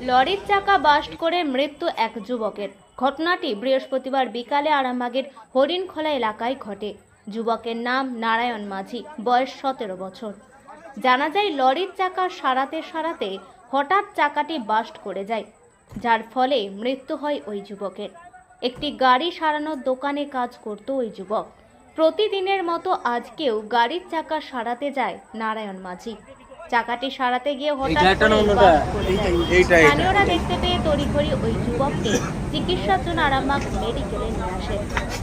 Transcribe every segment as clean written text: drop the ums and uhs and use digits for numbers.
লরির চাকা বাস্ট করে মৃত্যু এক যুবকের। ঘটনাটি বৃহস্পতিবার বিকালে আরামবাগের হরিণখোলা এলাকায় ঘটে। যুবকের নাম নারায়ণ মাঝি, বয়স 17 বছর। জানা যায়, লরির চাকা সারাতে সারাতে হঠাৎ চাকাটি বাস্ট করে যায়, যার ফলে মৃত্যু হয় ওই যুবকের। একটি গাড়ি সারানোর দোকানে কাজ করত ওই যুবক। প্রতিদিনের মতো আজকেও গাড়ির চাকা সারাতে যায় নারায়ণ মাঝি। চাকাটি সারাতে গিয়ে হঠাৎ স্থানীয়রা দেখতে পেয়ে তড়িঘড়ি ওই যুবককে চিকিৎসার জন্য আরামবাগ মেডিকেলে নিয়ে আসে।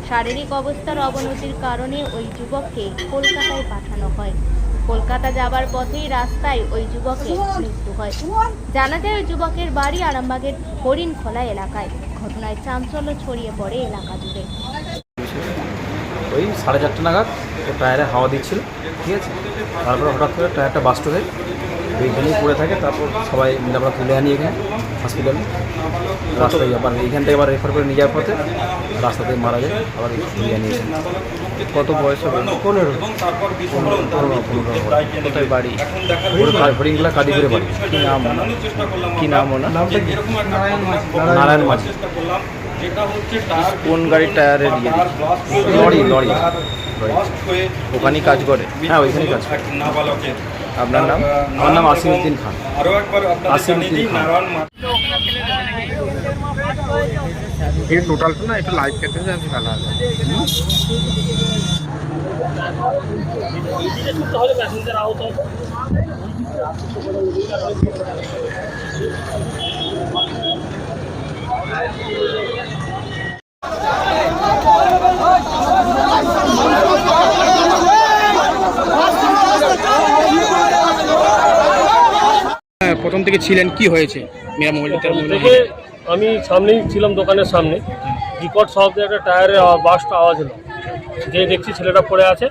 শারীরিক অবস্থার অবনতির কারণে ওই যুবককে কলকাতায় পাঠানো হয়। কলকাতা যাবার পথেই রাস্তায় ওই যুবকের মৃত্যু হয়। জানা যায়, ওই যুবকের বাড়ি আরামবাগের হরিণখোলা এলাকায়। ঘটনায় চাঞ্চল্য ছড়িয়ে পড়ে এলাকা জুড়ে। ওই 4:30 নাগাদ টায়ারে হাওয়া দিচ্ছিল, ঠিক আছে। তারপরে হঠাৎ করে টায়ারটা বাস্ট হয়ে ওইখানেই পড়ে থাকে। তারপর সবাই মিলে আমরা তুলে আনি এখানে হসপিটালে। রাস্তায় আবার এইখান থেকে আবার রেফার করে নিয়ে যাওয়ার পথে রাস্তা থেকে মারা যায়। আবার তুলে আনি এখানে। কত বয়স হবে? 15 কোথায় বাড়ি? হরিণগুলা কাদিপুরে বাড়ি। কি নাম ওনার? নারায়ণ মাঝি। কোন গাড়ির টায়ারে দিয়ে? লরি। ওখানেই কাজ করে? হ্যাঁ, ওইখানেই কাজ করে। আপনার নাম? আমার নাম আসিমউদ্দিন খান। ये टोटल तो ना एक लाइव कहते हैं जैसे वाला প্রথম থেকে ছিলেন কি হয়েছে? মেরা মোবাইল থেকে আমি সামনেই ছিলাম, দোকানের সামনে। বিকট শব্দে একটা টায়ারের বাস্ট আওয়াজ হলো। যে দেখছি ছেলেটা পড়ে আছে,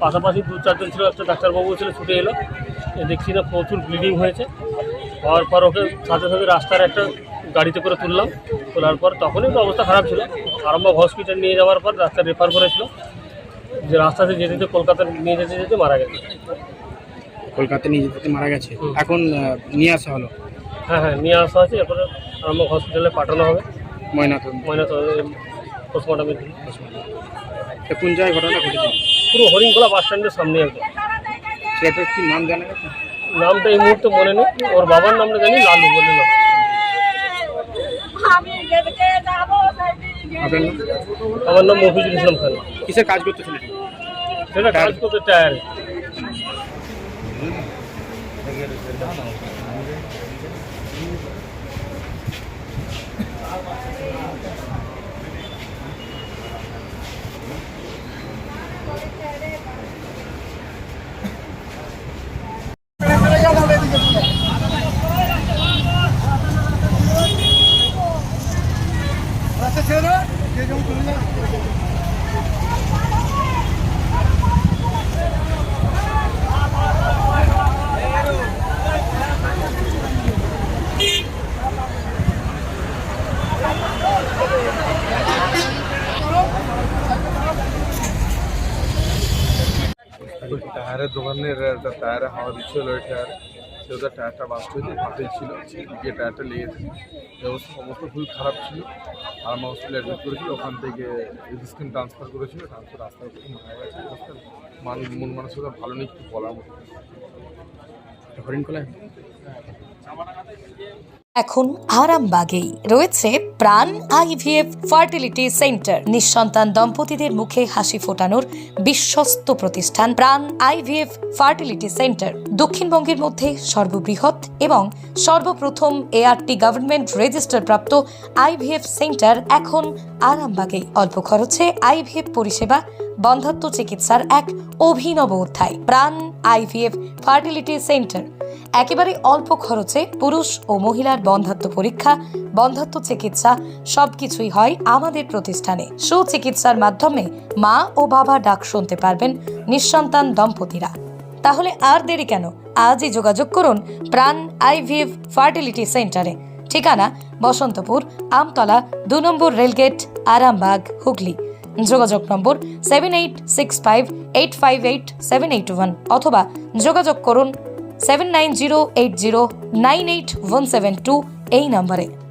পাশাপাশি 2-4 জন ছিল, একটা ডাক্তারবাবু ছিল, ছুটে এলো। দেখছি না প্রচুর ব্লিডিং হয়েছে। হওয়ার পর ওকে সাথে সাথে রাস্তার একটা গাড়িতে করে তুললাম। তোলার পর তখনই তো অবস্থা খারাপ ছিল। আরামবাগ হসপিটাল নিয়ে যাওয়ার পর রাস্তায় রেফার করেছিল। যে রাস্তাতে যেতে কলকাতা নিয়ে যেতে মারা গেছে। কলকাতা নিয়ে যেতে মারা গেছে। এখন নিয়ে আসা হলো? হ্যাঁ, নিয়ে আসা আছে। এরপরে আরামবাগ হসপিটালে পাঠানো হবে পোস্টমর্টমের জন্য। কোন জায়গায় ঘটনা ঘটেছে? পুরো হরিণখোলা বাস স্ট্যান্ডের সামনে একদম। ছেলেটার কি নাম জানা গেছে? নামটা এই মুহূর্তে মনে নেই। ওর বাবার নামটা জানি, লালু বলে নাম। আপনার নাম? আমার নাম মফিজুল ইসলাম খান। কিসের কাজ করতে ছেলেটা? সেটা কাজ করতে টায়ারে। টায়ারের দোকানের একটা টায়ারে হাওয়া দিচ্ছিল, ওই টায়ার সেটা টায়ারটা বাস্ট হয়েছে, ফাটেই ছিল, গিয়ে টায়ারটা লেগেছে। অবস্থা খুবই খারাপ ছিল। আরামবাগ হসপিটালে অ্যাডমিট করেছিল। ওখান থেকে এজিস্ট্যান্ট ট্রান্সফার করেছিল। ট্রান্সফার রাস্তার থেকে মারা গেছে। অবস্থা মন মানসিকতা ভালো নেই, কিছু বলার মতো। হরিণখোলায় এখন আরামবাগেই রয়েছে প্রাণ আইভিএফ ফার্টিলিটি সেন্টার। নিঃসন্তান দম্পতিদের মুখে হাসি ফোটানোর বিশ্বস্ত প্রতিষ্ঠান প্রাণ আইভিএফ ফার্টিলিটি সেন্টার। দক্ষিণবঙ্গের মধ্যে সর্ববৃহৎ এবং সর্বপ্রথম এআরটি গভর্নমেন্ট রেজিস্টার প্রাপ্ত আইভিএফ সেন্টার এখন আরামবাগেই। অল্প খরচে আইভিএফ পরিষেবা, বন্ধাত্ব চিকিৎসার এক অভিনব অধ্যায়। প্রাণ আইভিএফ ফার্টিলিটি সেন্টার একেবারে অল্প খরচে পুরুষ ও মহিলার বন্ধাত্ব পরীক্ষা, বন্ধাত্ব চিকিৎসা সবকিছুই হয় আমাদের প্রতিষ্ঠানে। সুচিকিৎসার মাধ্যমে মা ও বাবা ডাক শুনতে পারবেন নিঃসন্তান দম্পতিরা। তাহলে আর দেরি কেন? আজই যোগাযোগ করুন প্রাণ আইভিএফ ফার্টিলিটি সেন্টারে। ঠিকানা বসন্তপুর, আমতলা, 2 নম্বর রেলগেট, আরামবাগ, হুগলি। যোগাযোগ নম্বর 7865858781 অথবা যোগাযোগ করুন 7908098172 এই নম্বরে।